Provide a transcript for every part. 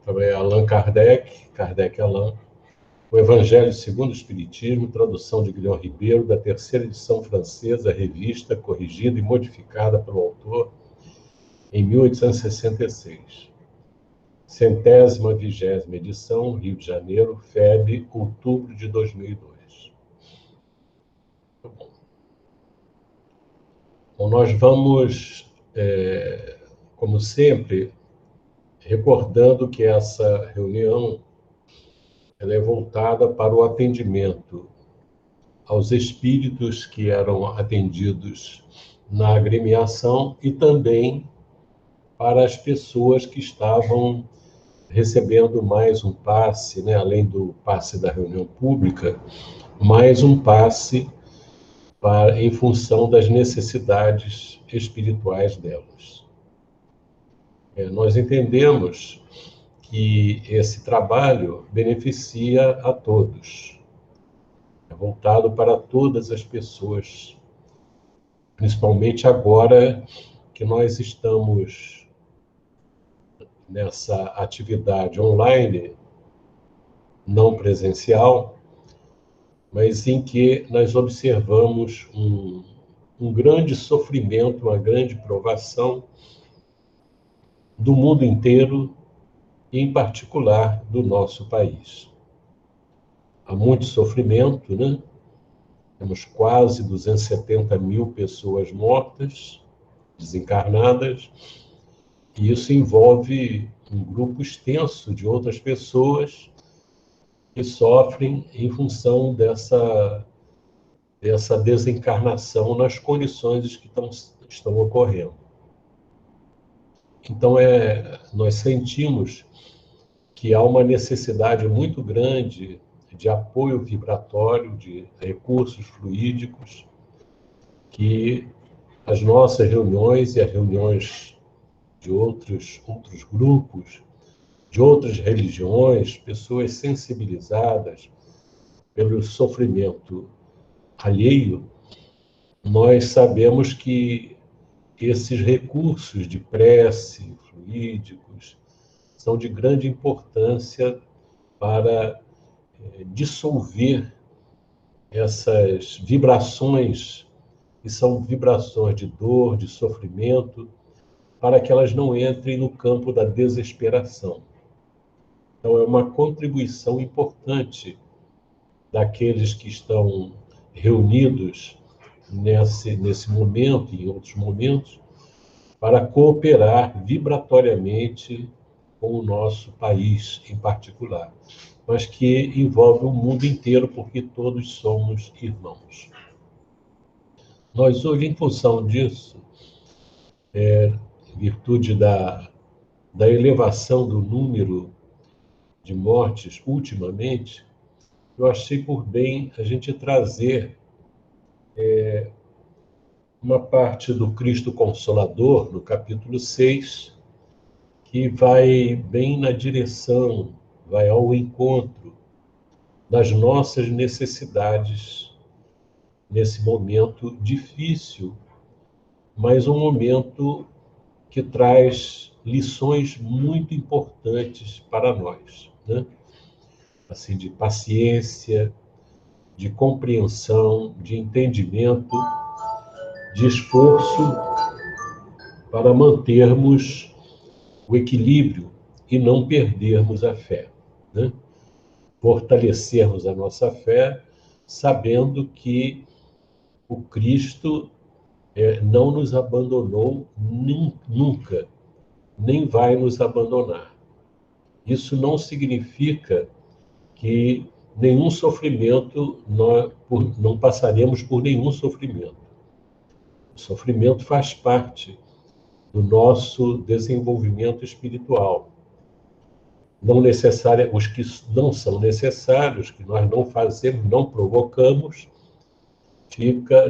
trabalhei Allan Kardec, Kardec-Allan, o Evangelho segundo o Espiritismo, tradução de Guilherme Ribeiro, da terceira edição francesa, revista, corrigida e modificada pelo autor em 1866. 120ª edição, Rio de Janeiro, FEB, outubro de 2002. Bom, nós vamos, como sempre, recordando que essa reunião ela é voltada para o atendimento aos espíritos que eram atendidos na agremiação e também para as pessoas que estavam recebendo mais um passe, né, além do passe da reunião pública, mais um passe em função das necessidades espirituais delas. Nós entendemos que esse trabalho beneficia a todos, é voltado para todas as pessoas, principalmente agora que nós estamos nessa atividade online, não presencial, mas em que nós observamos um grande sofrimento, uma grande provação do mundo inteiro, e em particular do nosso país. Há muito sofrimento, né? Temos quase 270 mil pessoas mortas, desencarnadas, e isso envolve um grupo extenso de outras pessoas que sofrem em função dessa desencarnação nas condições que estão ocorrendo. Então, nós sentimos que há uma necessidade muito grande de apoio vibratório, de recursos fluídicos, que as nossas reuniões e as reuniões de outros grupos, de outras religiões, pessoas sensibilizadas pelo sofrimento alheio, nós sabemos que esses recursos de prece, fluídicos, são de grande importância para dissolver essas vibrações, que são vibrações de dor, de sofrimento, para que elas não entrem no campo da desesperação. Então, é uma contribuição importante daqueles que estão reunidos nesse momento e em outros momentos, para cooperar vibratoriamente com o nosso país em particular, mas que envolve o mundo inteiro, porque todos somos irmãos. Nós hoje, em função disso, em virtude da elevação do número de mortes ultimamente, eu achei por bem a gente trazer uma parte do Cristo Consolador, no capítulo 6, que vai bem na direção, vai ao encontro das nossas necessidades nesse momento difícil, mas um momento que traz lições muito importantes para nós, né? Assim, de paciência, de compreensão, de entendimento, de esforço para mantermos o equilíbrio e não perdermos a fé, né? Fortalecermos a nossa fé, sabendo que o Cristo não nos abandonou nunca, nem vai nos abandonar. Isso não significa que nenhum sofrimento, não passaremos por nenhum sofrimento. O sofrimento faz parte do nosso desenvolvimento espiritual. Não necessário, os que não são necessários, que nós não fazemos, não provocamos,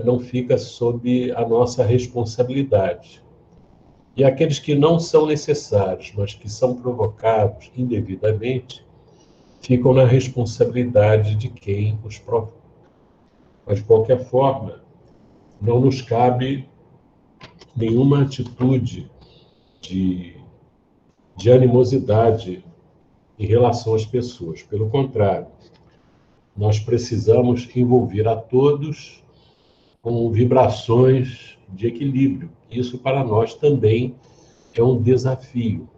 não fica sob a nossa responsabilidade. E aqueles que não são necessários, mas que são provocados indevidamente, ficam na responsabilidade de quem os provoca. Mas, de qualquer forma, não nos cabe nenhuma atitude de animosidade em relação às pessoas. Pelo contrário, nós precisamos envolver a todos com vibrações de equilíbrio. Isso para nós também é um desafio,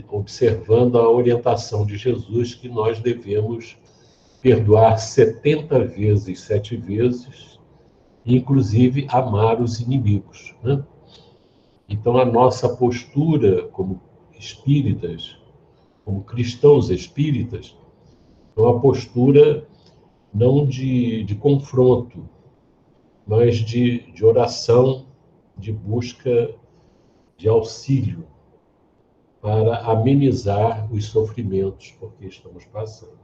observando a orientação de Jesus que nós devemos perdoar 70 vezes, 7 vezes, inclusive amar os inimigos, né? Então, a nossa postura como espíritas, como cristãos espíritas, é uma postura não de confronto, mas de oração, de busca de auxílio para amenizar os sofrimentos por que estamos passando.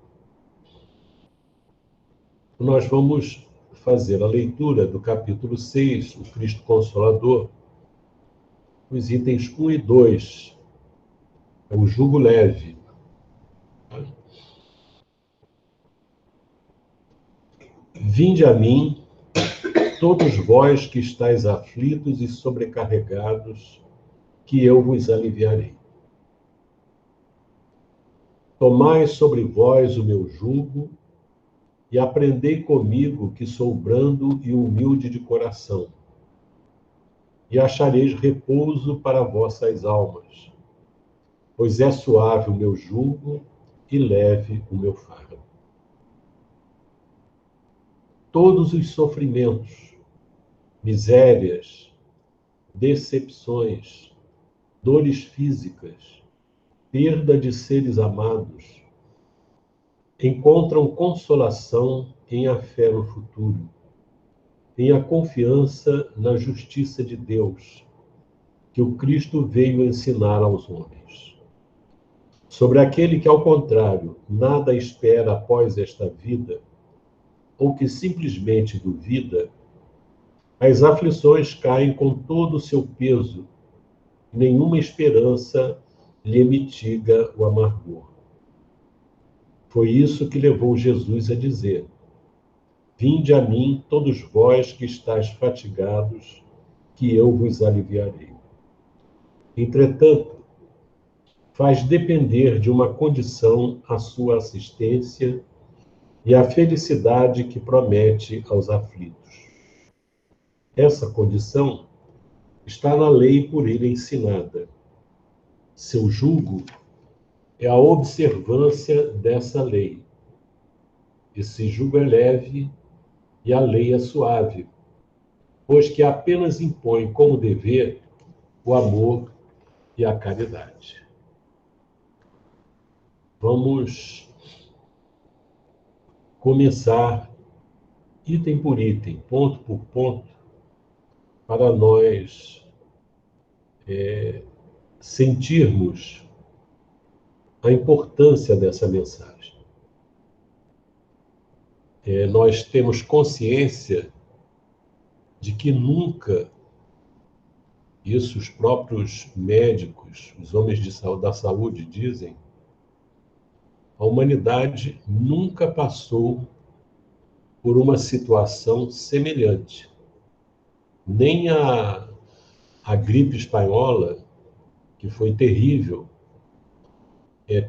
Nós vamos fazer a leitura do capítulo 6, o Cristo Consolador, os itens 1 e 2, é o jugo leve. Vinde a mim, todos vós que estáis aflitos e sobrecarregados, que eu vos aliviarei. Tomai sobre vós o meu jugo e aprendei comigo, que sou brando e humilde de coração, e achareis repouso para vossas almas, pois é suave o meu jugo e leve o meu fardo. Todos os sofrimentos, misérias, decepções, dores físicas, perda de seres amados, encontram consolação em a fé no futuro, em a confiança na justiça de Deus, que o Cristo veio ensinar aos homens. Sobre aquele que, ao contrário, nada espera após esta vida, ou que simplesmente duvida, as aflições caem com todo o seu peso, nenhuma esperança lhe mitiga o amargor. Foi isso que levou Jesus a dizer: vinde a mim, todos vós que estáis fatigados, que eu vos aliviarei. Entretanto, faz depender de uma condição a sua assistência e a felicidade que promete aos aflitos. Essa condição está na lei por ele ensinada. Seu jugo é a observância dessa lei. Esse jugo é leve e a lei é suave, pois que apenas impõe como dever o amor e a caridade. Vamos começar item por item, ponto por ponto, para nós sentirmos a importância dessa mensagem. Nós temos consciência de que nunca, isso os próprios médicos, os homens da saúde dizem, a humanidade nunca passou por uma situação semelhante. Nem a gripe espanhola, que foi terrível,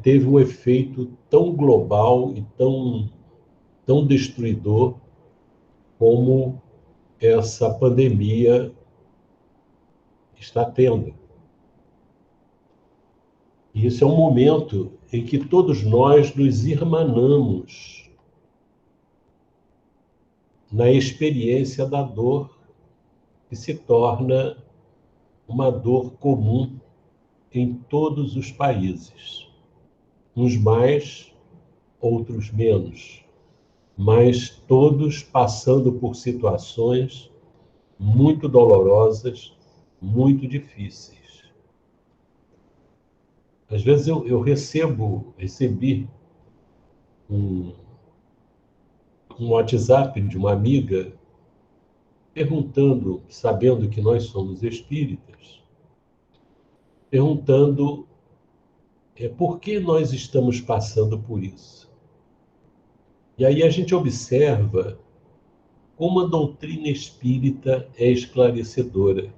teve um efeito tão global e tão destruidor como essa pandemia está tendo. E isso é um momento em que todos nós nos irmanamos na experiência da dor, que se torna uma dor comum em todos os países. Uns mais, outros menos, mas todos passando por situações muito dolorosas, muito difíceis. Às vezes eu recebi um WhatsApp de uma amiga perguntando, sabendo que nós somos espíritas, perguntando por que nós estamos passando por isso. E aí a gente observa como a doutrina espírita é esclarecedora.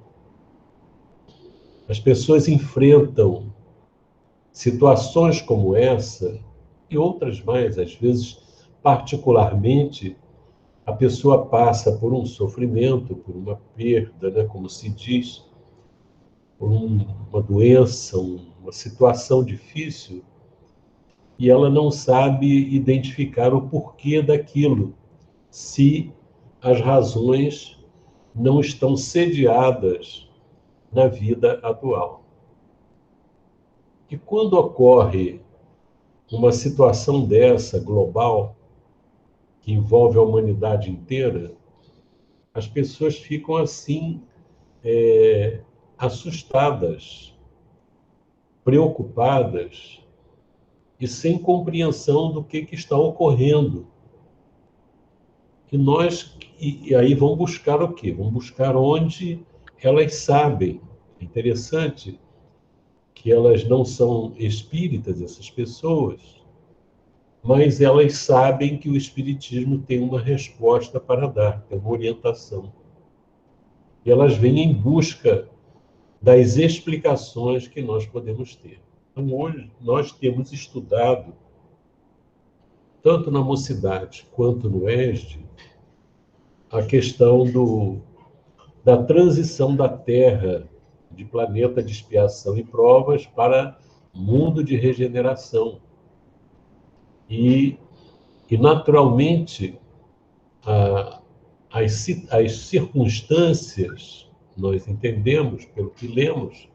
As pessoas enfrentam Situações como essa, e outras mais, às vezes, particularmente, a pessoa passa por um sofrimento, por uma perda, né, como se diz, por uma doença, uma situação difícil, e ela não sabe identificar o porquê daquilo, se as razões não estão sediadas na vida atual. E quando ocorre uma situação dessa, global, que envolve a humanidade inteira, as pessoas ficam assim, assustadas, preocupadas e sem compreensão do que está ocorrendo. E aí vão buscar o quê? Vão buscar onde elas sabem. É interessante que elas não são espíritas, essas pessoas, mas elas sabem que o espiritismo tem uma resposta para dar, tem uma orientação. E elas vêm em busca das explicações que nós podemos ter. Então, hoje, nós temos estudado, tanto na Mocidade quanto no ESD, a questão da transição da Terra de planeta de expiação e provas para mundo de regeneração. E naturalmente, as circunstâncias, nós entendemos, pelo que lemos,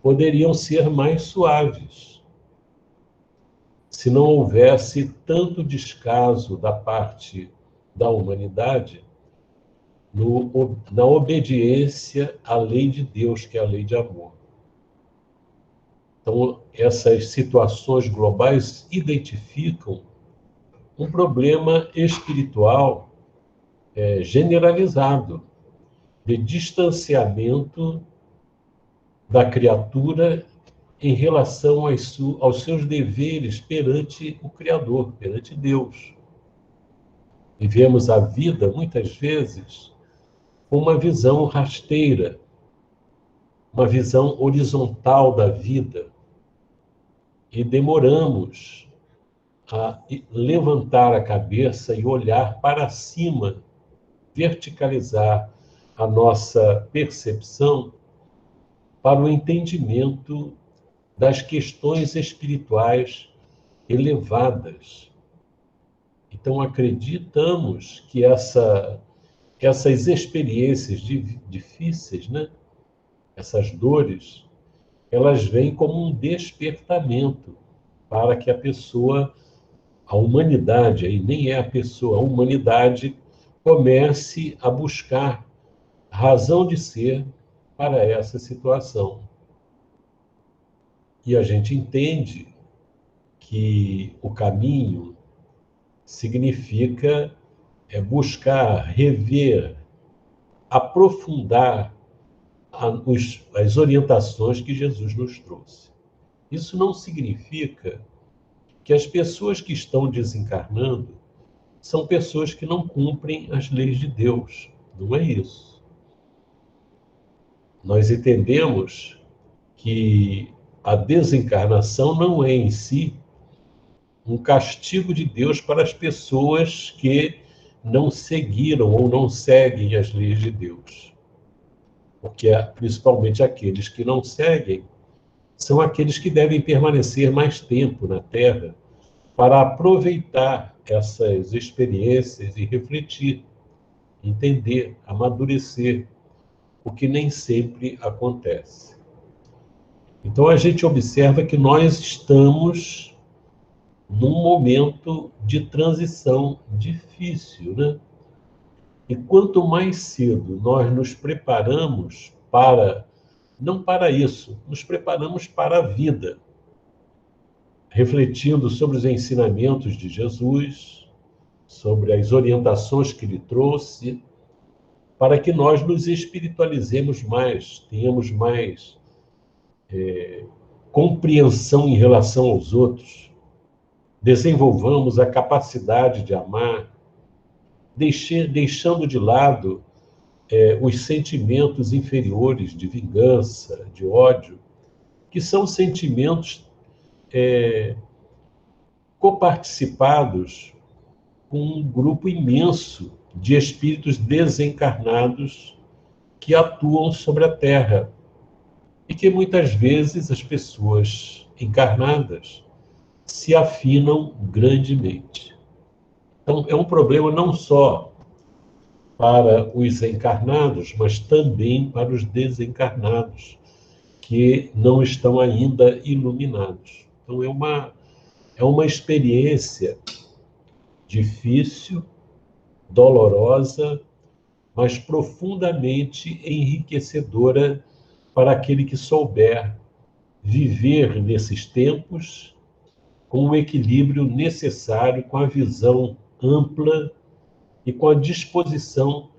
poderiam ser mais suaves, se não houvesse tanto descaso da parte da humanidade na obediência à lei de Deus, que é a lei de amor. Então, essas situações globais identificam um problema espiritual generalizado, de distanciamento da criatura em relação aos seus deveres perante o Criador, perante Deus. Vivemos a vida, muitas vezes, com uma visão rasteira, uma visão horizontal da vida, e demoramos a levantar a cabeça e olhar para cima, verticalizar a nossa percepção para o entendimento das questões espirituais elevadas. Então, acreditamos que essas experiências difíceis, né? Essas dores, elas vêm como um despertamento para que a pessoa, a humanidade, aí nem é a pessoa, a humanidade comece a buscar razão de ser para essa situação. E a gente entende que o caminho significa buscar rever, aprofundar as orientações que Jesus nos trouxe. Isso não significa que as pessoas que estão desencarnando são pessoas que não cumprem as leis de Deus. Não é isso. Nós entendemos que a desencarnação não é em si um castigo de Deus para as pessoas que não seguiram ou não seguem as leis de Deus. Porque, principalmente, aqueles que não seguem são aqueles que devem permanecer mais tempo na Terra para aproveitar essas experiências e refletir, entender, amadurecer, o que nem sempre acontece. Então, a gente observa que nós estamos num momento de transição difícil, né? E quanto mais cedo nós nos preparamos não para isso, nos preparamos para a vida, refletindo sobre os ensinamentos de Jesus, sobre as orientações que ele trouxe, para que nós nos espiritualizemos mais, tenhamos mais compreensão em relação aos outros, desenvolvamos a capacidade de amar, deixando de lado os sentimentos inferiores de vingança, de ódio, que são sentimentos coparticipados com um grupo imenso de espíritos desencarnados que atuam sobre a Terra e que muitas vezes as pessoas encarnadas se afinam grandemente. Então, é um problema não só para os encarnados, mas também para os desencarnados, que não estão ainda iluminados. Então, é uma experiência difícil, dolorosa, mas profundamente enriquecedora para aquele que souber viver nesses tempos com o equilíbrio necessário, com a visão ampla e com a disposição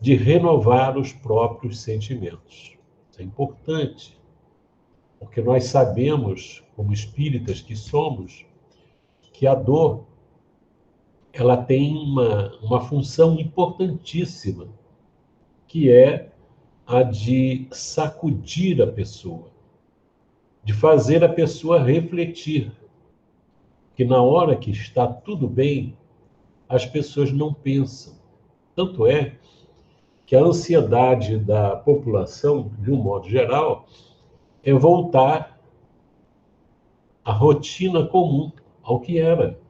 de renovar os próprios sentimentos. Isso é importante, porque nós sabemos, como espíritas que somos, que a dor ela tem uma função importantíssima, que é a de sacudir a pessoa, de fazer a pessoa refletir, que na hora que está tudo bem, as pessoas não pensam. Tanto é que a ansiedade da população, de um modo geral, é voltar à rotina comum, ao que era.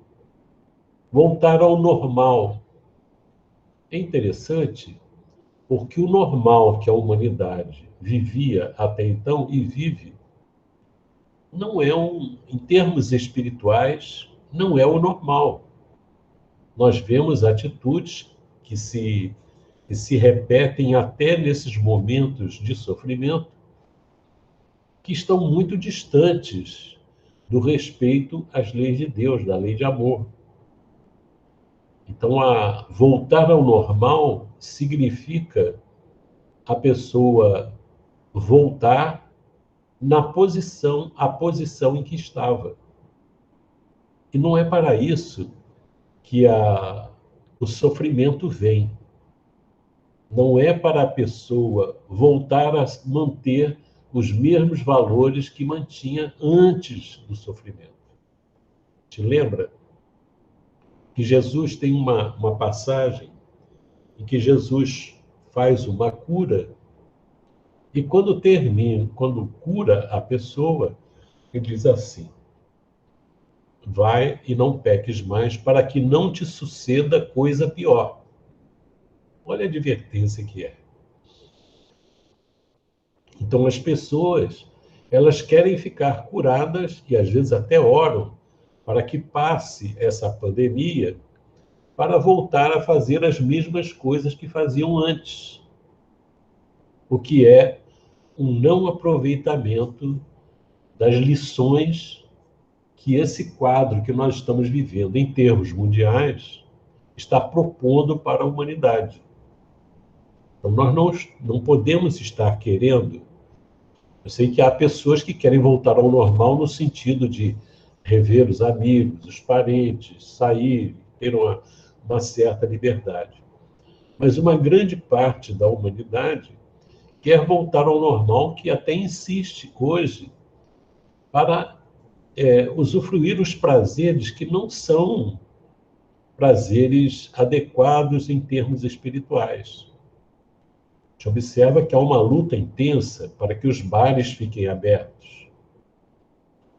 Voltar ao normal. É interessante porque o normal que a humanidade vivia até então e vive não é em termos espirituais, não é o normal. Nós vemos atitudes que se repetem até nesses momentos de sofrimento, que estão muito distantes do respeito às leis de Deus, da lei de amor. Então, voltar ao normal significa a pessoa voltar à posição em que estava. E não é para isso que o sofrimento vem. Não é para a pessoa voltar a manter os mesmos valores que mantinha antes do sofrimento. Te lembra que Jesus tem uma passagem em que Jesus faz uma cura e quando cura a pessoa, ele diz assim: vai e não peques mais para que não te suceda coisa pior. Olha a advertência que é. Então as pessoas, elas querem ficar curadas e às vezes até oram para que passe essa pandemia para voltar a fazer as mesmas coisas que faziam antes. O que é um não aproveitamento das lições que esse quadro que nós estamos vivendo em termos mundiais está propondo para a humanidade. Então, nós não podemos estar querendo... Eu sei que há pessoas que querem voltar ao normal no sentido de rever os amigos, os parentes, sair, ter uma certa liberdade. Mas uma grande parte da humanidade quer voltar ao normal, que até insiste hoje para usufruir os prazeres que não são prazeres adequados em termos espirituais. A gente observa que há uma luta intensa para que os bares fiquem abertos.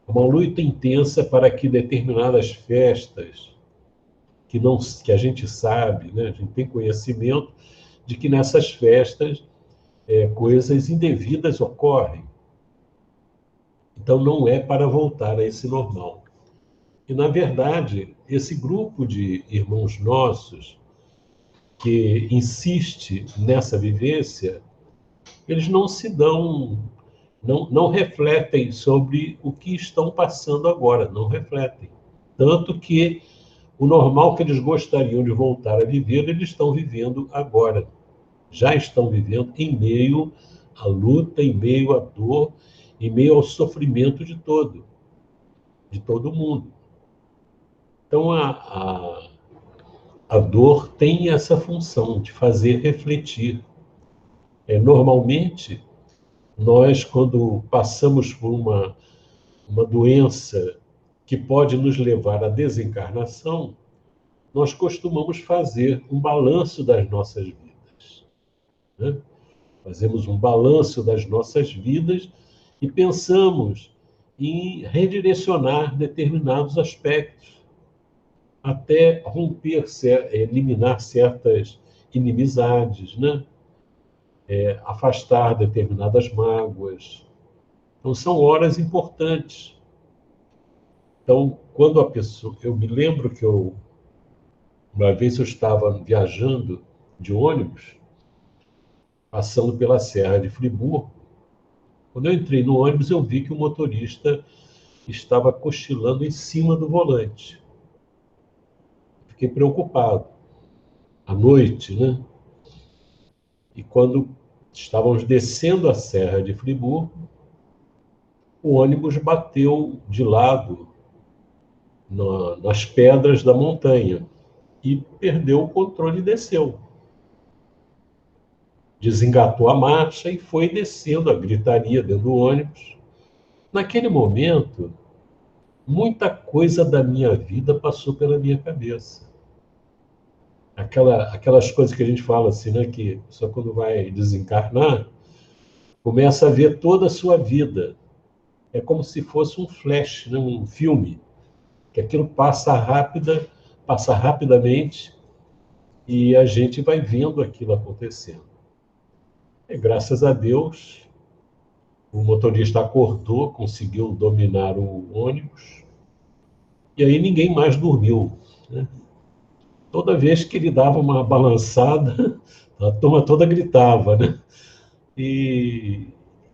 Uma luta intensa para que determinadas festas, que a gente sabe, né, a gente tem conhecimento de que nessas festas coisas indevidas ocorrem. Então, não é para voltar a esse normal. E, na verdade, esse grupo de irmãos nossos que insiste nessa vivência, eles não se dão, não refletem sobre o que estão passando agora, não refletem. Tanto que o normal que eles gostariam de voltar a viver, eles estão vivendo agora. Já estão vivendo em meio à luta, em meio à dor, em meio ao sofrimento de todo mundo. Então, a dor tem essa função de fazer refletir. Normalmente, nós, quando passamos por uma doença que pode nos levar à desencarnação, nós costumamos fazer um balanço das nossas vidas, né? Fazemos um balanço das nossas vidas e pensamos em redirecionar determinados aspectos, até romper, eliminar certas inimizades, né? Afastar determinadas mágoas. Então, são horas importantes. Então, quando a pessoa... Eu me lembro que uma vez eu estava viajando de ônibus, passando pela Serra de Friburgo. Quando eu entrei no ônibus, eu vi que o motorista estava cochilando em cima do volante. Fiquei preocupado. À noite, né? E quando estávamos descendo a Serra de Friburgo, o ônibus bateu de lado nas pedras da montanha e perdeu o controle e desceu. Desengatou a marcha e foi descendo a gritaria dentro do ônibus. Naquele momento, muita coisa da minha vida passou pela minha cabeça. Aquelas coisas que a gente fala assim, né, que só quando vai desencarnar, começa a ver toda a sua vida. É como se fosse um flash, né, um filme, que aquilo passa rapidamente, e a gente vai vendo aquilo acontecendo. E, graças a Deus, o motorista acordou, conseguiu dominar o ônibus, e aí ninguém mais dormiu, né? Toda vez que ele dava uma balançada, a turma toda gritava, né? E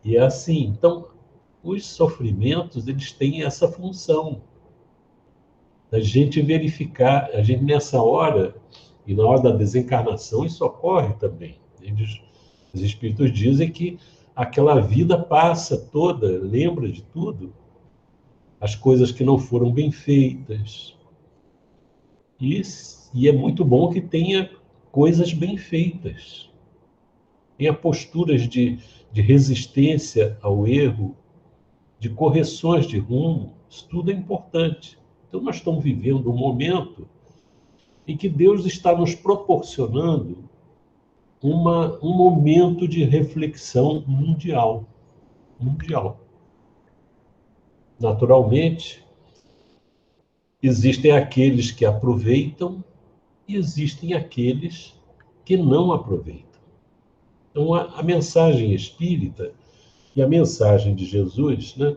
é assim. Então, os sofrimentos, eles têm essa função da gente verificar, a gente nessa hora, e na hora da desencarnação, isso ocorre também. Os espíritos dizem que aquela vida passa toda, lembra de tudo, as coisas que não foram bem feitas. E é muito bom que tenha coisas bem feitas. Tenha posturas de resistência ao erro, de correções de rumo. Isso tudo é importante. Então, nós estamos vivendo um momento em que Deus está nos proporcionando um momento de reflexão mundial. Naturalmente, existem aqueles que aproveitam e existem aqueles que não aproveitam. Então, a mensagem espírita e a mensagem de Jesus, né,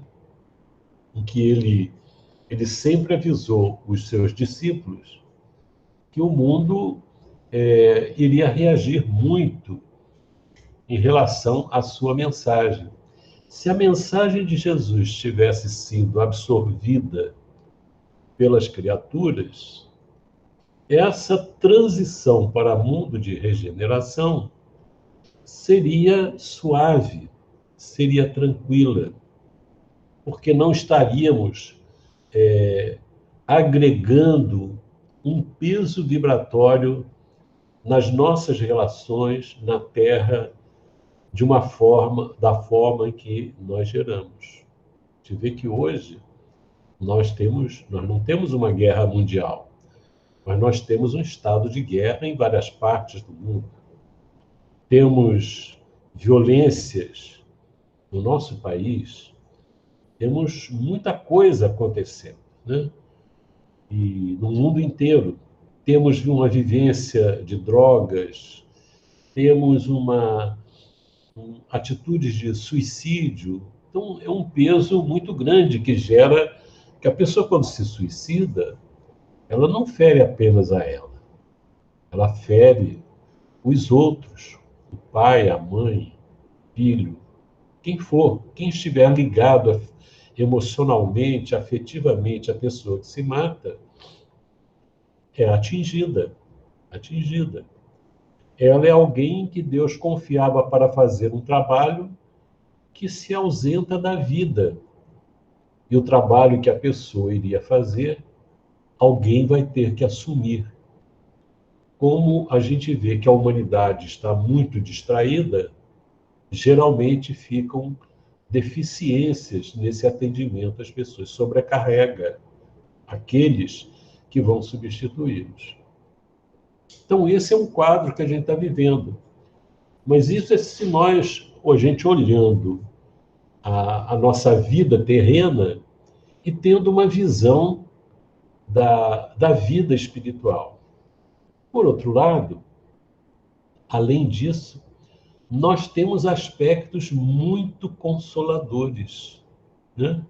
em que ele sempre avisou os seus discípulos que o mundo iria reagir muito em relação à sua mensagem. Se a mensagem de Jesus tivesse sido absorvida pelas criaturas, essa transição para o mundo de regeneração seria suave, seria tranquila, porque não estaríamos agregando um peso vibratório nas nossas relações na Terra da forma em que nós geramos. A gente vê que hoje nós não temos uma guerra mundial, mas nós temos um estado de guerra em várias partes do mundo. Temos violências no nosso país, temos muita coisa acontecendo, né? E no mundo inteiro temos uma vivência de drogas, temos atitudes de suicídio. Então, é um peso muito grande que gera que a pessoa, quando se suicida, ela não fere apenas a ela fere os outros, o pai, a mãe, filho, quem for, quem estiver ligado emocionalmente, afetivamente à pessoa que se mata, é atingida. Ela é alguém que Deus confiava para fazer um trabalho que se ausenta da vida. E o trabalho que a pessoa iria fazer, alguém vai ter que assumir. Como a gente vê que a humanidade está muito distraída, geralmente ficam deficiências nesse atendimento às pessoas, sobrecarrega aqueles que vão substituí-los. Então, esse é um quadro que a gente está vivendo. Mas isso é se nós, a gente olhando a nossa vida terrena e tendo uma visão da vida espiritual. Por outro lado, além disso, nós temos aspectos muito consoladores, né?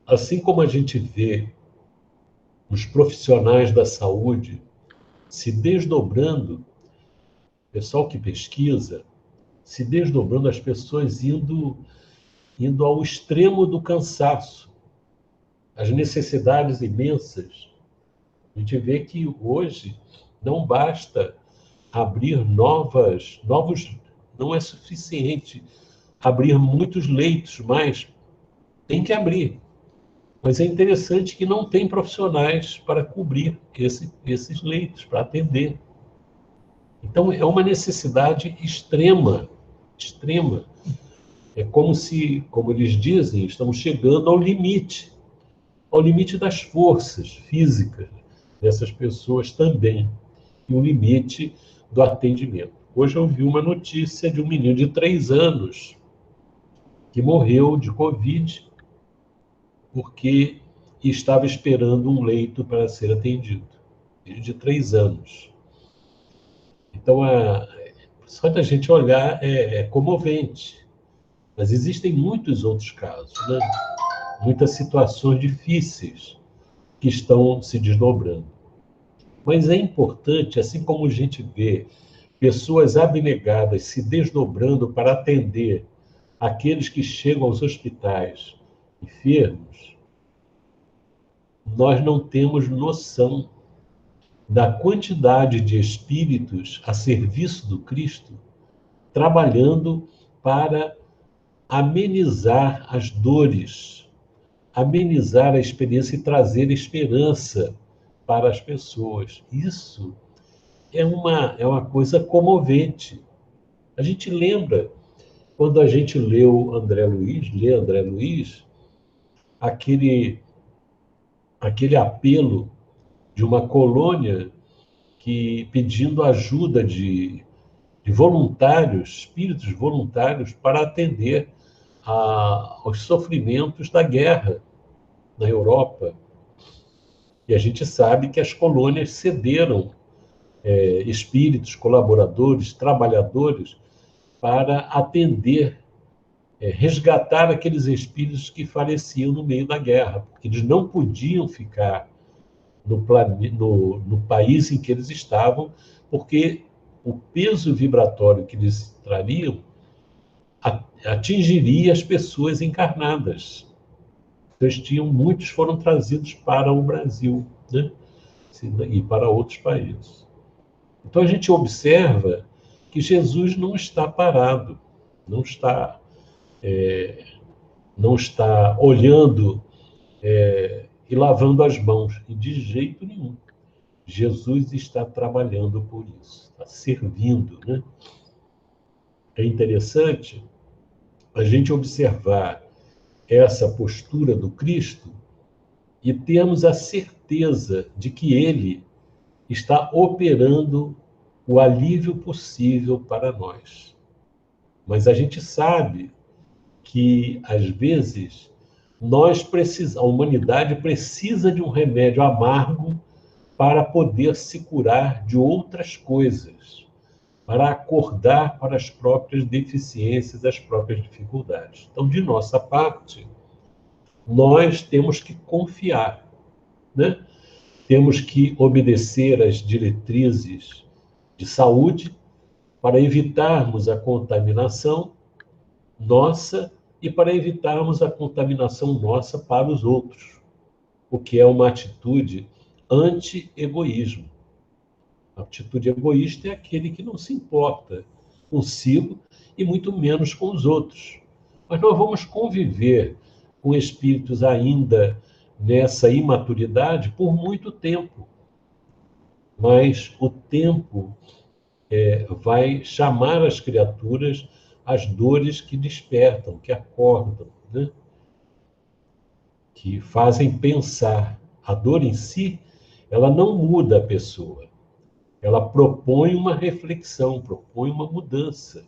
Assim como a gente vê os profissionais da saúde se desdobrando, o pessoal que pesquisa, se desdobrando, as pessoas indo ao extremo do cansaço, as necessidades imensas. A gente vê que hoje não basta abrir novos, não é suficiente abrir muitos leitos, mas tem que abrir. Mas é interessante que não tem profissionais para cobrir esses leitos, para atender. Então, é uma necessidade extrema, extrema. É como se, como eles dizem, estamos chegando ao limite das forças físicas dessas pessoas também, e o limite do atendimento. Hoje eu vi uma notícia de um menino de 3 anos que morreu de Covid porque estava esperando um leito para ser atendido. De 3 anos. Então, só da gente olhar é comovente. Mas existem muitos outros casos, né? Muitas situações difíceis que estão se desdobrando. Mas é importante, assim como a gente vê pessoas abnegadas se desdobrando para atender aqueles que chegam aos hospitais enfermos, nós não temos noção da quantidade de espíritos a serviço do Cristo trabalhando para amenizar as dores, amenizar a experiência e trazer esperança para as pessoas. Isso é uma coisa comovente. A gente lembra, quando a gente lê André Luiz, aquele apelo de uma colônia que pedindo ajuda de voluntários, espíritos voluntários, para atender aos sofrimentos da guerra na Europa. E a gente sabe que as colônias cederam espíritos, colaboradores, trabalhadores, para atender, resgatar aqueles espíritos que faleciam no meio da guerra, porque eles não podiam ficar no país em que eles estavam, porque o peso vibratório que eles trariam atingiria as pessoas encarnadas. Então, muitos foram trazidos para o Brasil, né? E para outros países. Então, a gente observa que Jesus não está parado, não está olhando e lavando as mãos, e de jeito nenhum. Jesus está trabalhando por isso, está servindo, né? É interessante a gente observar essa postura do Cristo e termos a certeza de que ele está operando o alívio possível para nós. Mas a gente sabe que, às vezes, a humanidade precisa de um remédio amargo para poder se curar de outras coisas, para acordar para as próprias deficiências, as próprias dificuldades. Então, de nossa parte, nós temos que confiar, né? Temos que obedecer às diretrizes de saúde para evitarmos a contaminação nossa e para evitarmos a contaminação nossa para os outros, o que é uma atitude anti-egoísmo. A atitude egoísta é aquele que não se importa consigo e muito menos com os outros. Mas nós vamos conviver com espíritos ainda nessa imaturidade por muito tempo. Mas o tempo vai chamar as criaturas às dores que despertam, que acordam, né? que fazem pensar. A dor em si, ela não muda a pessoa. Ela propõe uma reflexão, propõe uma mudança,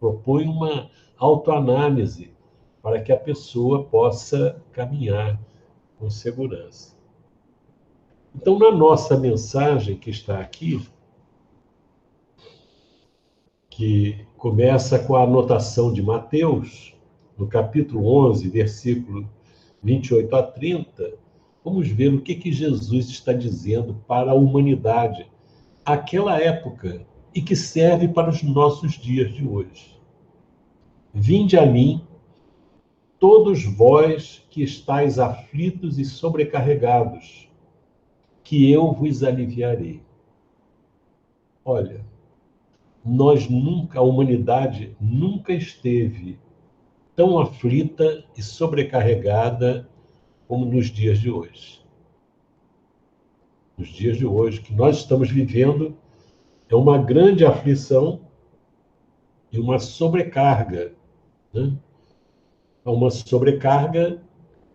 propõe uma autoanálise para que a pessoa possa caminhar com segurança. Então, na nossa mensagem que está aqui, que começa com a anotação de Mateus, no capítulo 11, versículo 28 a 30, vamos ver o que Jesus está dizendo para a humanidade àquela época e que serve para os nossos dias de hoje. Vinde a mim, todos vós que estáis aflitos e sobrecarregados, que eu vos aliviarei. Olha, a humanidade nunca esteve tão aflita e sobrecarregada como nos dias de hoje. Nos dias de hoje, que nós estamos vivendo é uma grande aflição e uma sobrecarga, né? É uma sobrecarga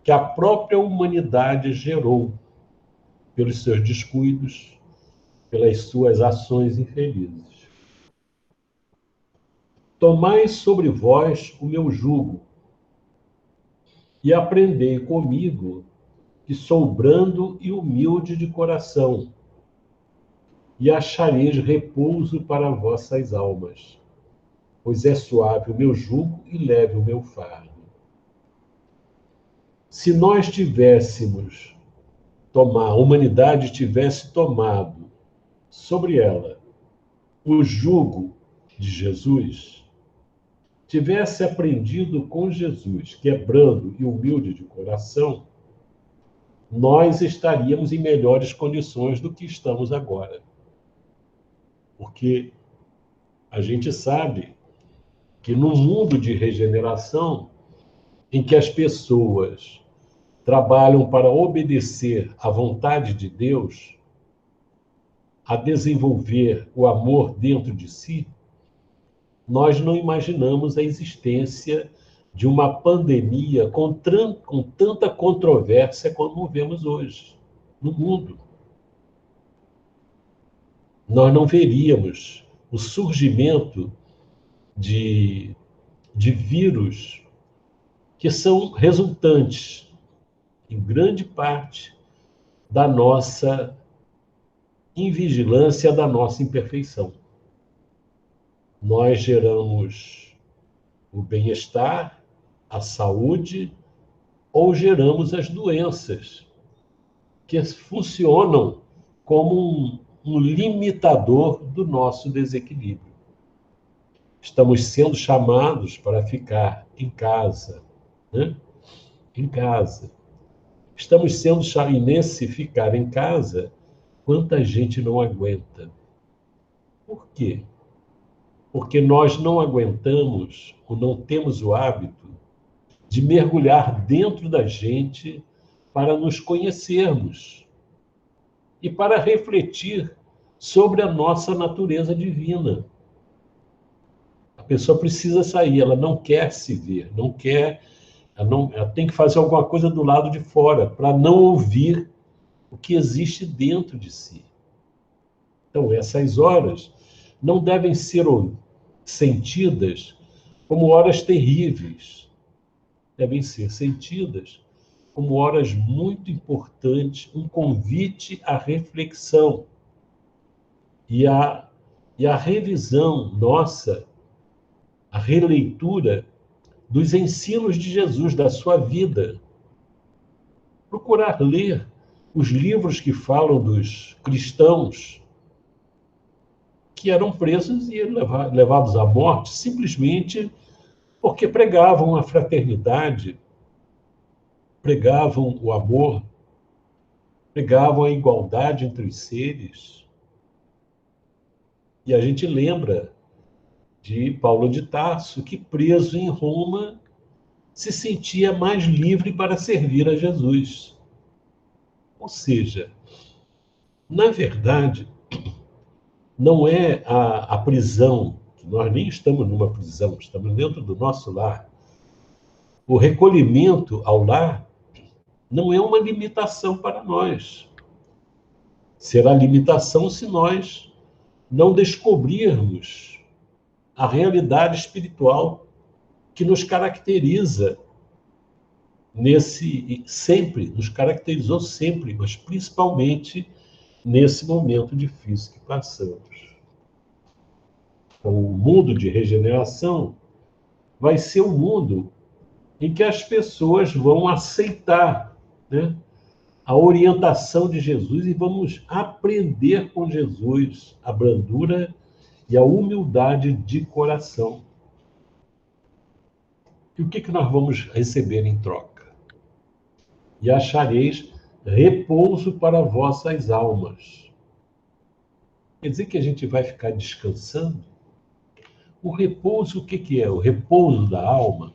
que a própria humanidade gerou pelos seus descuidos, pelas suas ações infelizes. Tomai sobre vós o meu jugo e aprendei comigo, que sou brando e humilde de coração, e achareis repouso para vossas almas, pois é suave o meu jugo e leve o meu fardo. Se nós tivéssemos a humanidade tivesse tomado sobre ela o jugo de Jesus, tivesse aprendido com Jesus, que é brando e humilde de coração, nós estaríamos em melhores condições do que estamos agora. Porque a gente sabe que no mundo de regeneração, em que as pessoas trabalham para obedecer à vontade de Deus, a desenvolver o amor dentro de si, nós não imaginamos a existência de uma pandemia com tanta controvérsia como vemos hoje no mundo. Nós não veríamos o surgimento de vírus que são resultantes, em grande parte, da nossa invigilância, da nossa imperfeição. Nós geramos o bem-estar, a saúde, ou geramos as doenças, que funcionam como um limitador do nosso desequilíbrio. Estamos sendo chamados para ficar em casa, né? Em casa. Estamos sendo chamados, e nesse ficar em casa, quanta gente não aguenta. Por quê? Porque nós não aguentamos, ou não temos o hábito de mergulhar dentro da gente para nos conhecermos e para refletir sobre a nossa natureza divina. A pessoa precisa sair, ela não quer se ver, não quer, ela tem que fazer alguma coisa do lado de fora para não ouvir o que existe dentro de si. Então, essas horas não devem ser sentidas como horas terríveis. Devem ser sentidas como horas muito importantes, um convite à reflexão e à revisão nossa, a releitura dos ensinos de Jesus, da sua vida. Procurar ler os livros que falam dos cristãos que eram presos e levados à morte simplesmente porque pregavam a fraternidade, pregavam o amor, pregavam a igualdade entre os seres. E a gente lembra de Paulo de Tarso, que preso em Roma se sentia mais livre para servir a Jesus. Ou seja, na verdade, não é a prisão, que nós nem estamos numa prisão, estamos dentro do nosso lar. O recolhimento ao lar não é uma limitação para nós. Será limitação se nós não descobrirmos a realidade espiritual que nos caracteriza nos caracterizou sempre, mas principalmente nesse momento difícil que passamos. Então, o mundo de regeneração vai ser um mundo em que as pessoas vão aceitar, né, a orientação de Jesus e vamos aprender com Jesus a brandura e a humildade de coração. E o que nós vamos receber em troca? E achareis repouso para vossas almas. Quer dizer que a gente vai ficar descansando? O repouso, o que é? O repouso da alma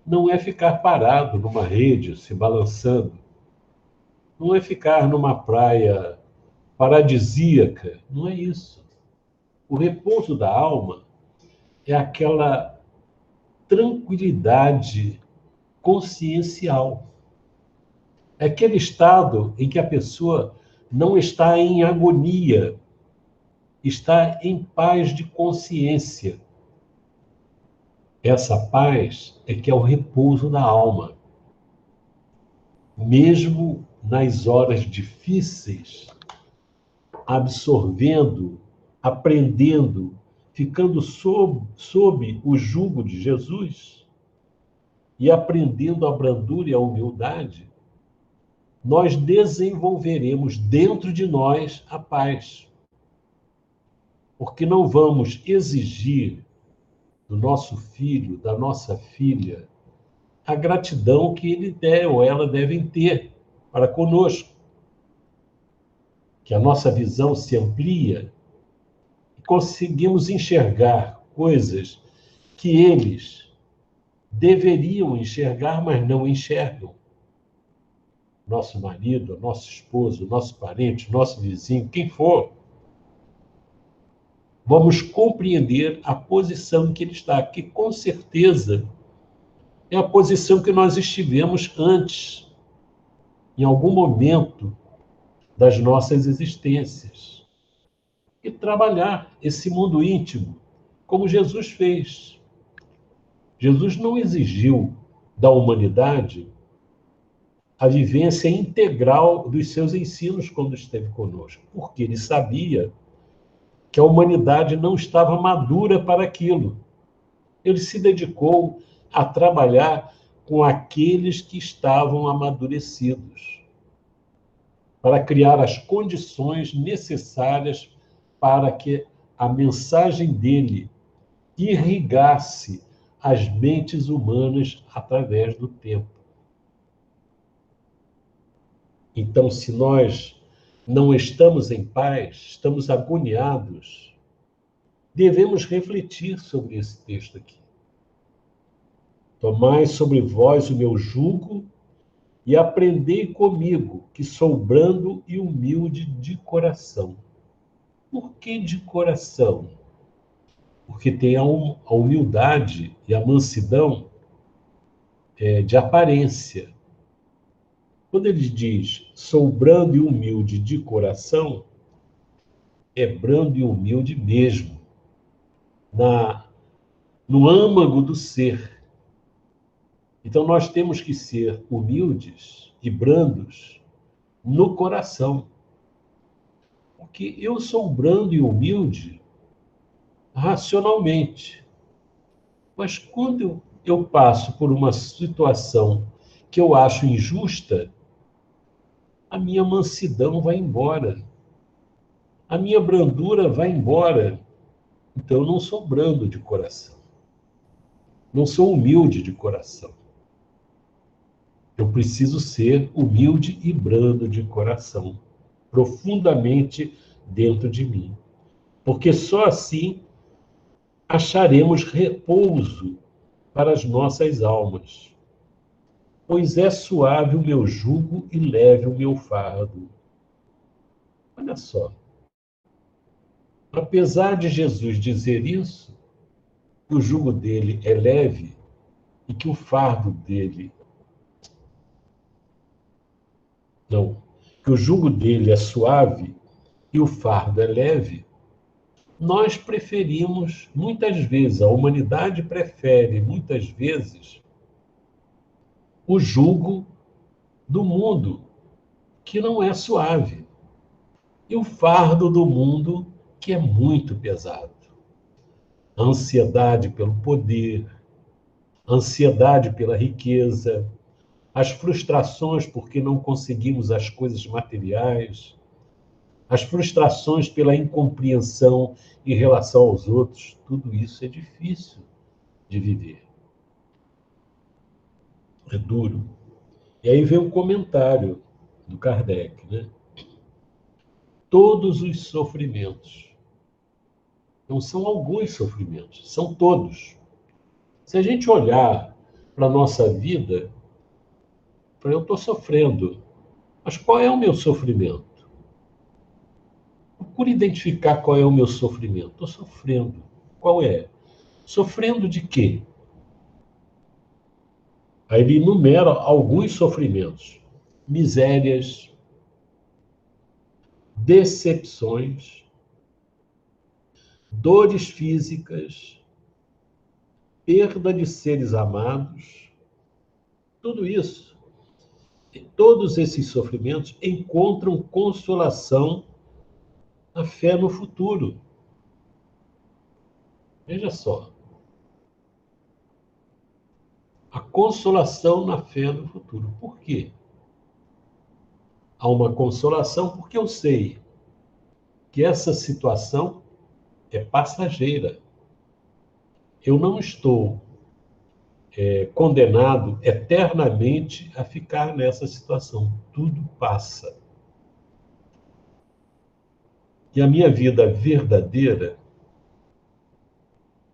não é ficar parado numa rede, se balançando. Não é ficar numa praia paradisíaca. Não é isso. O repouso da alma é aquela tranquilidade consciencial. É aquele estado em que a pessoa não está em agonia, está em paz de consciência. Essa paz é que é o repouso da alma. Mesmo nas horas difíceis, absorvendo, aprendendo, ficando sob o jugo de Jesus e aprendendo a brandura e a humildade, nós desenvolveremos dentro de nós a paz. Porque não vamos exigir do nosso filho, da nossa filha, a gratidão que ele ou ela devem ter para conosco. Que a nossa visão se amplia e conseguimos enxergar coisas que eles deveriam enxergar, mas não enxergam. Nosso marido, nosso esposo, nosso parente, nosso vizinho, quem for, vamos compreender a posição em que ele está, que com certeza é a posição que nós estivemos antes, em algum momento das nossas existências. E trabalhar esse mundo íntimo, como Jesus fez. Jesus não exigiu da humanidade a vivência integral dos seus ensinos quando esteve conosco, porque ele sabia que a humanidade não estava madura para aquilo. Ele se dedicou a trabalhar com aqueles que estavam amadurecidos, para criar as condições necessárias para que a mensagem dele irrigasse as mentes humanas através do tempo. Então, se nós não estamos em paz, estamos agoniados, devemos refletir sobre esse texto aqui. Tomai sobre vós o meu jugo e aprendei comigo, que sou brando e humilde de coração. Por que de coração? Porque tem a humildade e a mansidão de aparência. Quando ele diz, sou brando e humilde de coração, é brando e humilde mesmo, no âmago do ser. Então, nós temos que ser humildes e brandos no coração. Porque eu sou brando e humilde racionalmente. Mas quando eu passo por uma situação que eu acho injusta, a minha mansidão vai embora. A minha brandura vai embora. Então, eu não sou brando de coração. Não sou humilde de coração. Eu preciso ser humilde e brando de coração, profundamente dentro de mim. Porque só assim acharemos repouso para as nossas almas. Pois é suave o meu jugo e leve o meu fardo. Olha só. Apesar de Jesus dizer isso, que o jugo dele é leve e que o fardo dele não, que o jugo dele é suave e o fardo é leve, nós preferimos, muitas vezes, a humanidade prefere, muitas vezes, o jugo do mundo, que não é suave, e o fardo do mundo, que é muito pesado. A ansiedade pelo poder, a ansiedade pela riqueza, as frustrações porque não conseguimos as coisas materiais, as frustrações pela incompreensão em relação aos outros, tudo isso é difícil de viver. É duro. E aí vem um comentário do Kardec, né? Todos os sofrimentos, não são alguns sofrimentos, são todos. Se a gente olhar para a nossa vida, eu estou sofrendo, mas qual é o meu sofrimento? Procure identificar qual é o meu sofrimento. Estou sofrendo. Qual é? Sofrendo de quê? Aí ele enumera alguns sofrimentos: misérias, decepções, dores físicas, perda de seres amados, tudo isso. E todos esses sofrimentos encontram consolação na fé no futuro. Veja só, a consolação na fé no futuro. Por quê? Há uma consolação porque eu sei que essa situação é passageira. Eu não estou condenado eternamente a ficar nessa situação. Tudo passa. E a minha vida verdadeira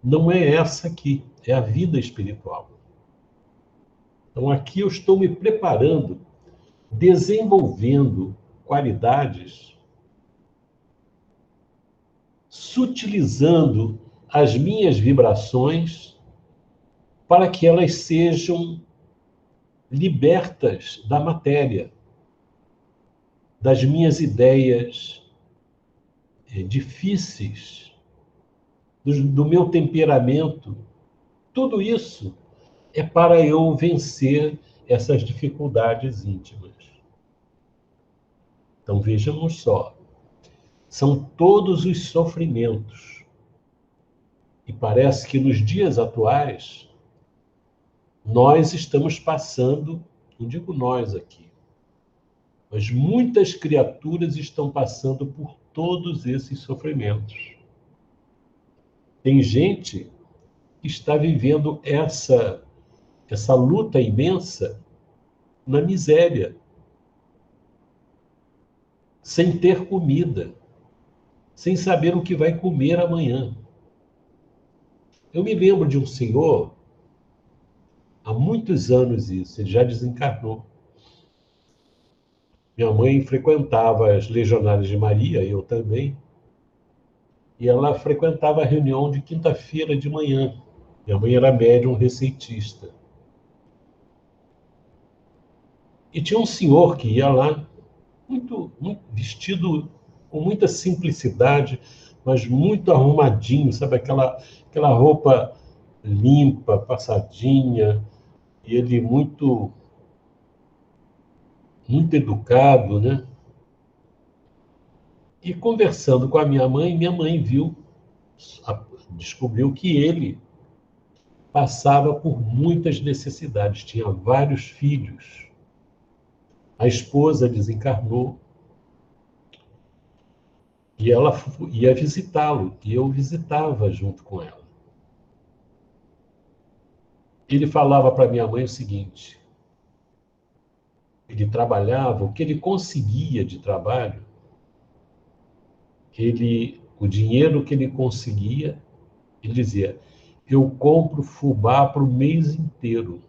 não é essa aqui, é a vida espiritual. Então aqui eu estou me preparando, desenvolvendo qualidades, sutilizando as minhas vibrações para que elas sejam libertas da matéria, das minhas ideias difíceis, do meu temperamento. Tudo isso é para eu vencer essas dificuldades íntimas. Então vejamos só, são todos os sofrimentos. E parece que nos dias atuais, nós estamos passando, não digo nós aqui, mas muitas criaturas estão passando por todos esses sofrimentos. Tem gente que está vivendo essa luta imensa na miséria, sem ter comida, sem saber o que vai comer amanhã. Eu me lembro de um senhor, há muitos anos isso, ele já desencarnou. Minha mãe frequentava as Legionárias de Maria, eu também, e ela frequentava a reunião de quinta-feira de manhã. Minha mãe era médium receitista. E tinha um senhor que ia lá, muito vestido com muita simplicidade, mas muito arrumadinho, sabe? Aquela roupa limpa, passadinha, e ele muito educado, né? E conversando com a minha mãe descobriu que ele passava por muitas necessidades, tinha vários filhos. A esposa desencarnou e ela ia visitá-lo, e eu visitava junto com ela. Ele falava para minha mãe o seguinte: ele trabalhava, o que ele conseguia de trabalho, o dinheiro que ele conseguia, ele dizia: eu compro fubá para o mês inteiro.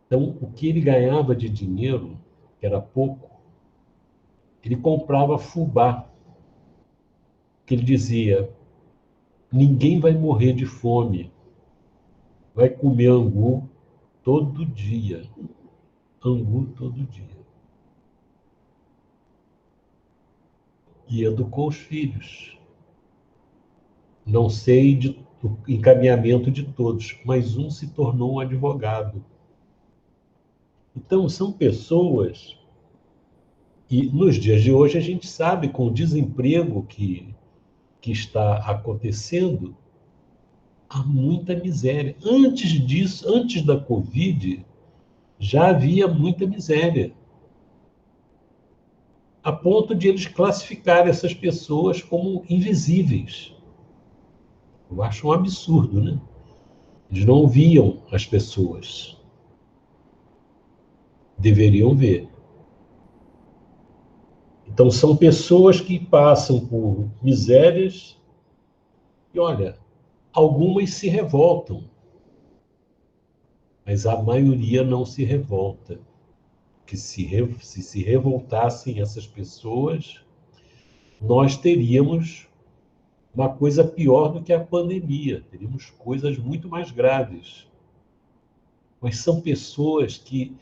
Então, o que ele ganhava de dinheiro, que era pouco, ele comprava fubá, que ele dizia: ninguém vai morrer de fome, vai comer angu todo dia. angu todo dia. E educou os filhos. Não sei do encaminhamento de todos, mas um se tornou um advogado. Então, são pessoas, e nos dias de hoje a gente sabe, com o desemprego que está acontecendo, há muita miséria. Antes disso, antes da Covid, já havia muita miséria, a ponto de eles classificarem essas pessoas como invisíveis. Eu acho um absurdo, né? Eles não viam as pessoas. Deveriam ver. Então, são pessoas que passam por misérias e, olha, algumas se revoltam, mas a maioria não se revolta. Que se revoltassem essas pessoas, nós teríamos uma coisa pior do que a pandemia, teríamos coisas muito mais graves. Mas são pessoas que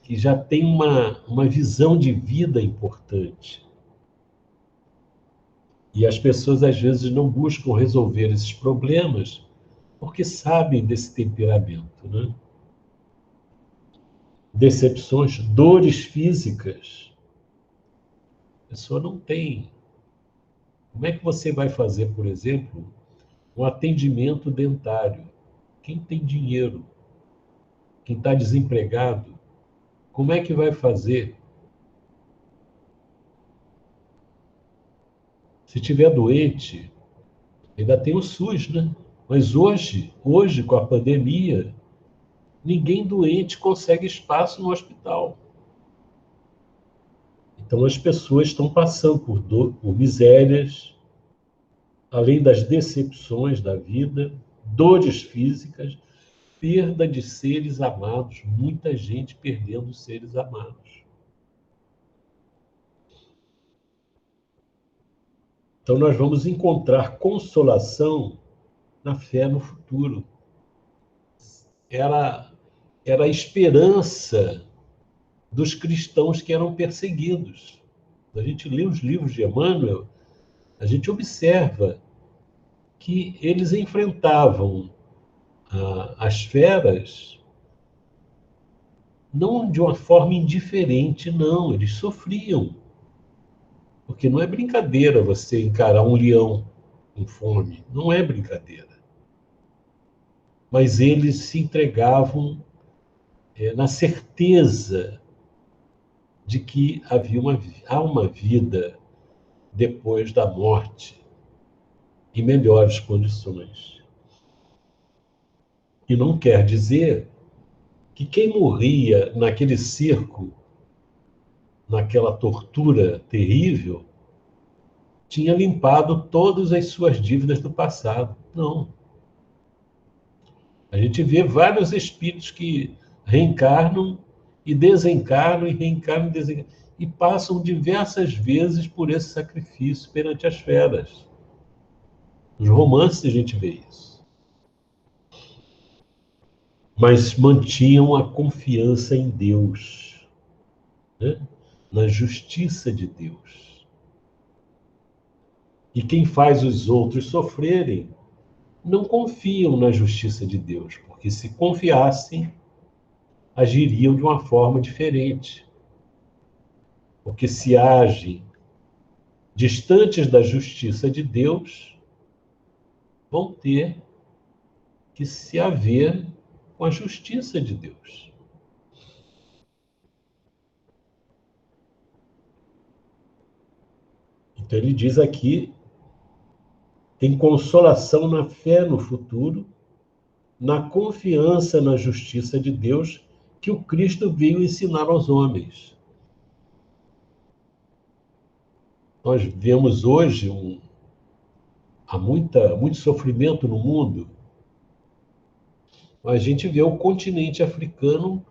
já têm uma visão de vida importante. E as pessoas, às vezes, não buscam resolver esses problemas porque sabem desse temperamento, né? Decepções, dores físicas. A pessoa não tem. Como é que você vai fazer, por exemplo, um atendimento dentário? Quem tem dinheiro, quem está desempregado, como é que vai fazer? Se tiver doente, ainda tem o SUS, né? Mas hoje com a pandemia, ninguém doente consegue espaço no hospital. Então as pessoas estão passando por misérias, além das decepções da vida, dores físicas, perda de seres amados, muita gente perdendo seres amados. Então nós vamos encontrar consolação na fé no futuro. Era, era a esperança dos cristãos que eram perseguidos. A gente lê os livros de Emmanuel, a gente observa que eles enfrentavam as feras não de uma forma indiferente, não, eles sofriam. Porque não é brincadeira você encarar um leão com fome, não é brincadeira. Mas eles se entregavam na certeza de que há uma vida depois da morte, em melhores condições. E não quer dizer que quem morria naquele circo, naquela tortura terrível, tinha limpado todas as suas dívidas do passado. Não. A gente vê vários espíritos que reencarnam e desencarnam e reencarnam e desencarnam, e passam diversas vezes por esse sacrifício perante as feras. Nos romances a gente vê isso. Mas mantinham a confiança em Deus, né? Na justiça de Deus. E quem faz os outros sofrerem não confiam na justiça de Deus, porque se confiassem, agiriam de uma forma diferente. Porque se agem distantes da justiça de Deus, vão ter que se haver com a justiça de Deus. Então ele diz aqui, tem consolação na fé no futuro, na confiança na justiça de Deus que o Cristo veio ensinar aos homens. Nós vemos hoje há muito sofrimento no mundo. A gente vê o continente africano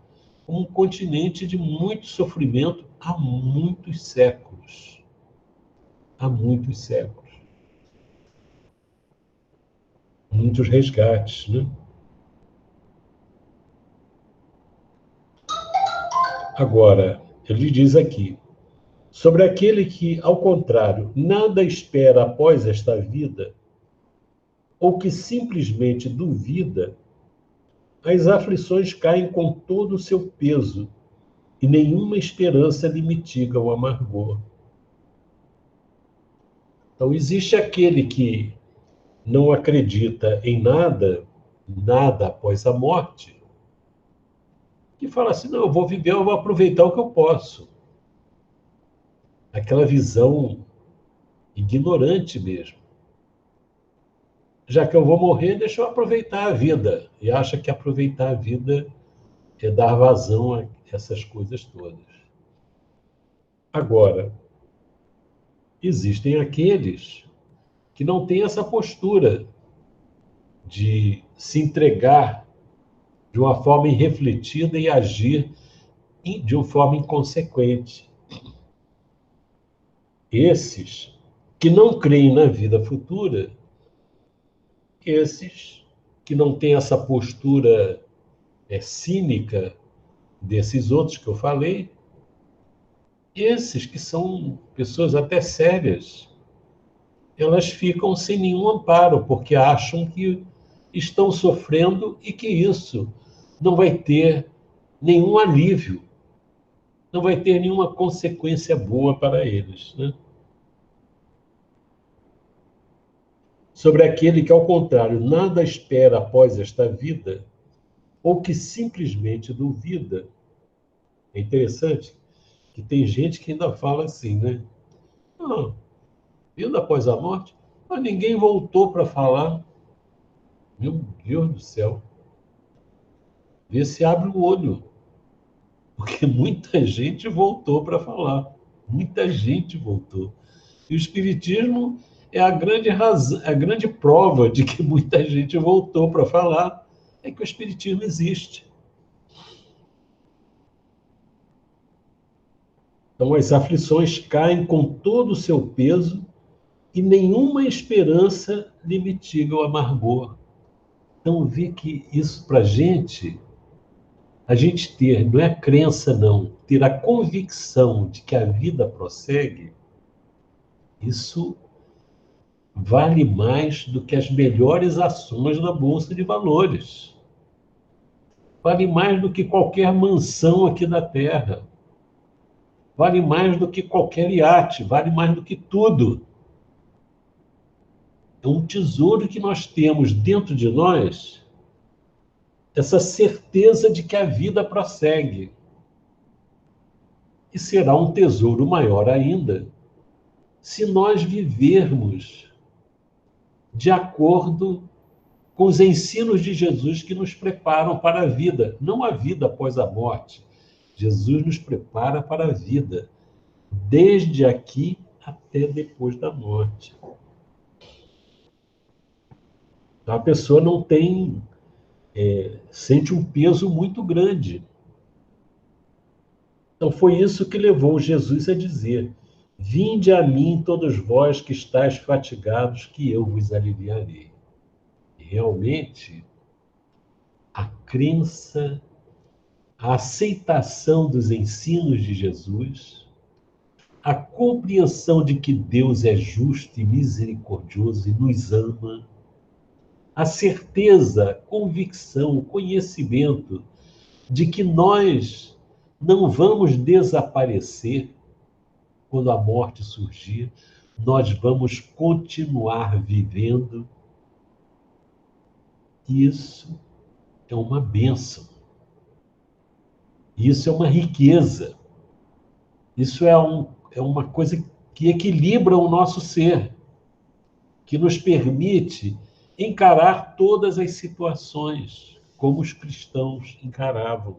como um continente de muito sofrimento há muitos séculos. Há muitos séculos. Muitos resgates, né? Agora, ele diz aqui, sobre aquele que, ao contrário, nada espera após esta vida, ou que simplesmente duvida, as aflições caem com todo o seu peso, e nenhuma esperança lhe mitiga o amargor. Então, existe aquele que não acredita em nada, nada após a morte, que fala assim, não, eu vou viver, eu vou aproveitar o que eu posso. Aquela visão ignorante mesmo. Já que eu vou morrer, deixa eu aproveitar a vida. E acha que aproveitar a vida é dar vazão a essas coisas todas. Agora, existem aqueles que não têm essa postura de se entregar de uma forma irrefletida e agir de uma forma inconsequente. Esses que não creem na vida futura, esses que não têm essa postura cínica desses outros que eu falei, esses que são pessoas até sérias, elas ficam sem nenhum amparo, porque acham que estão sofrendo e que isso não vai ter nenhum alívio, não vai ter nenhuma consequência boa para eles, né? Sobre aquele que, ao contrário, nada espera após esta vida, ou que simplesmente duvida. É interessante que tem gente que ainda fala assim, né? Não, vida após a morte, mas ninguém voltou para falar. Meu Deus do céu. Vê se abre o olho. Porque muita gente voltou para falar. Muita gente voltou. E o Espiritismo é a grande razão, a grande prova de que muita gente voltou para falar, é que o Espiritismo existe. Então, as aflições caem com todo o seu peso e nenhuma esperança lhe mitiga o amargor. Então, vi que isso para a gente ter, não é a crença, não, ter a convicção de que a vida prossegue, isso vale mais do que as melhores ações na Bolsa de Valores. Vale mais do que qualquer mansão aqui na Terra. Vale mais do que qualquer iate, vale mais do que tudo. É um tesouro que nós temos dentro de nós, essa certeza de que a vida prossegue. E será um tesouro maior ainda se nós vivermos de acordo com os ensinos de Jesus que nos preparam para a vida, não a vida após a morte. Jesus nos prepara para a vida, desde aqui até depois da morte. Então, a pessoa não tem, sente um peso muito grande. Então, foi isso que levou Jesus a dizer: vinde a mim, todos vós que estáis fatigados, que eu vos aliviarei. E realmente, a crença, a aceitação dos ensinos de Jesus, a compreensão de que Deus é justo e misericordioso e nos ama, a certeza, convicção, conhecimento de que nós não vamos desaparecer quando a morte surgir, nós vamos continuar vivendo. Isso é uma bênção. Isso é uma riqueza. Isso é uma coisa que equilibra o nosso ser, que nos permite encarar todas as situações como os cristãos encaravam.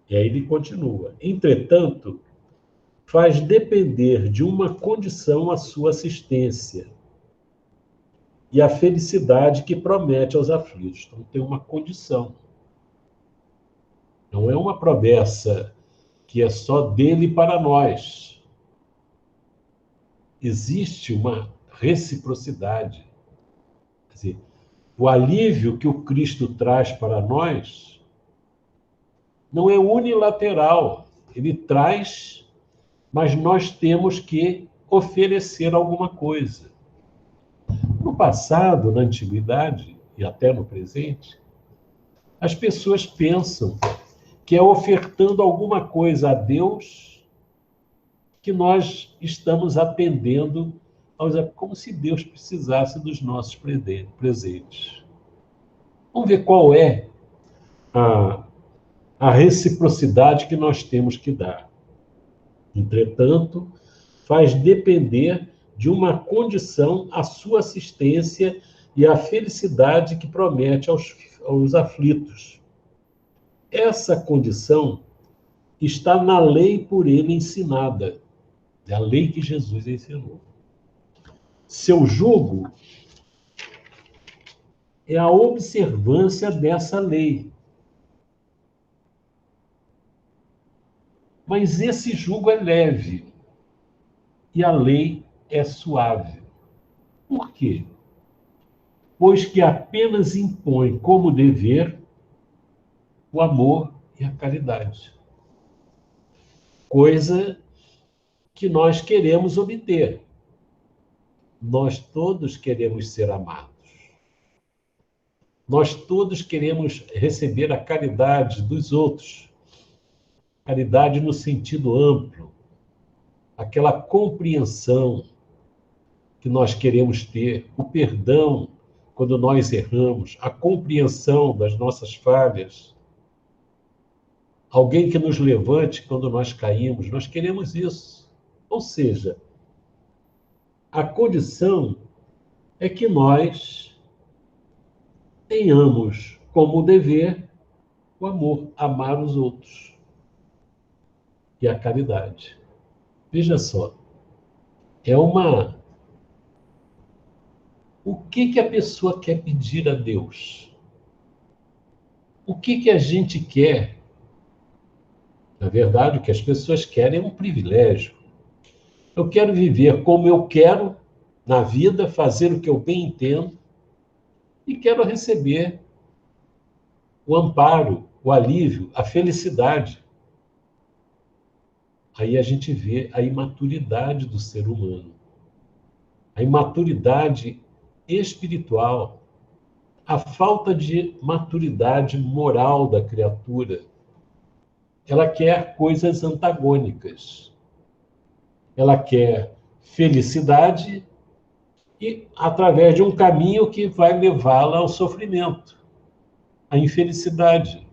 E aí ele continua: entretanto, faz depender de uma condição a sua assistência e a felicidade que promete aos aflitos. Então tem uma condição. Não é uma promessa que é só dele para nós. Existe uma reciprocidade. Quer dizer, o alívio que o Cristo traz para nós não é unilateral. Ele traz, mas nós temos que oferecer alguma coisa. No passado, na antiguidade e até no presente, as pessoas pensam que é ofertando alguma coisa a Deus que nós estamos atendendo como se Deus precisasse dos nossos presentes. Vamos ver qual é a reciprocidade que nós temos que dar. Entretanto, faz depender de uma condição a sua assistência e a felicidade que promete aos aflitos. Essa condição está na lei por ele ensinada, é a lei que Jesus ensinou. Seu jugo é a observância dessa lei. Mas esse jugo é leve e a lei é suave. Por quê? Pois que apenas impõe como dever o amor e a caridade. Coisa que nós queremos obter. Nós todos queremos ser amados. Nós todos queremos receber a caridade dos outros. Caridade no sentido amplo. Aquela compreensão que nós queremos ter, o perdão quando nós erramos, a compreensão das nossas falhas. Alguém que nos levante quando nós caímos, nós queremos isso. Ou seja, a condição é que nós tenhamos como dever o amor, amar os outros e a caridade. Veja só, o que a pessoa quer pedir a Deus? O que a gente quer? Na verdade, o que as pessoas querem é um privilégio. Eu quero viver como eu quero na vida, fazer o que eu bem entendo e quero receber o amparo, o alívio, a felicidade. Aí a gente vê a imaturidade do ser humano, a imaturidade espiritual, a falta de maturidade moral da criatura. Ela quer coisas antagônicas. Ela quer felicidade e através de um caminho que vai levá-la ao sofrimento, à infelicidade.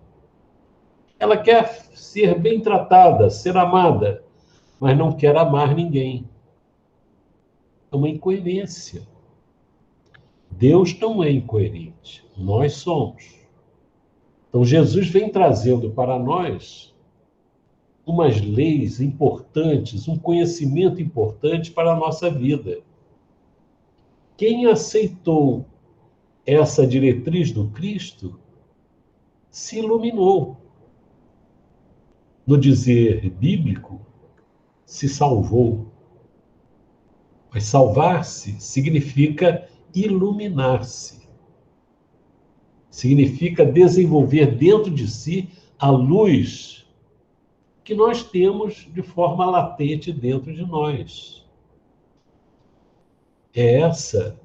Ela quer ser bem tratada, ser amada, mas não quer amar ninguém. É uma incoerência. Deus não é incoerente, nós somos. Então Jesus vem trazendo para nós umas leis importantes, um conhecimento importante para a nossa vida. Quem aceitou essa diretriz do Cristo se iluminou. No dizer bíblico, se salvou. Mas salvar-se significa iluminar-se. Significa desenvolver dentro de si a luz que nós temos de forma latente dentro de nós. É essa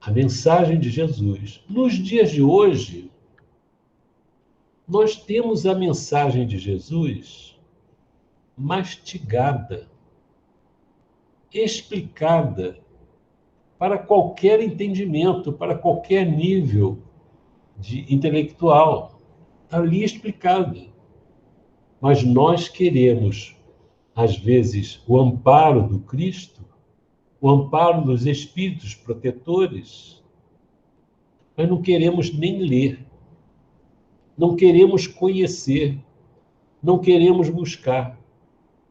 a mensagem de Jesus. Nos dias de hoje, nós temos a mensagem de Jesus mastigada, explicada para qualquer entendimento, para qualquer nível intelectual. Está ali explicada. Mas nós queremos, às vezes, o amparo do Cristo, o amparo dos espíritos protetores, mas não queremos nem ler, não queremos conhecer, não queremos buscar.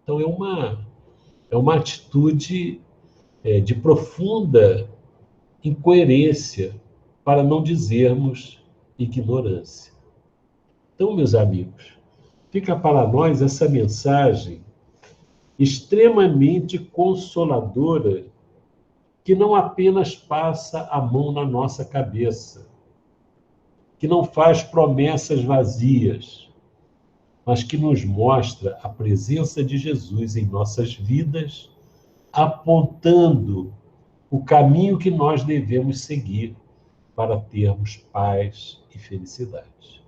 Então, é uma atitude de profunda incoerência, para não dizermos ignorância. Então, meus amigos, fica para nós essa mensagem extremamente consoladora, que não apenas passa a mão na nossa cabeça, que não faz promessas vazias, mas que nos mostra a presença de Jesus em nossas vidas, apontando o caminho que nós devemos seguir para termos paz e felicidade.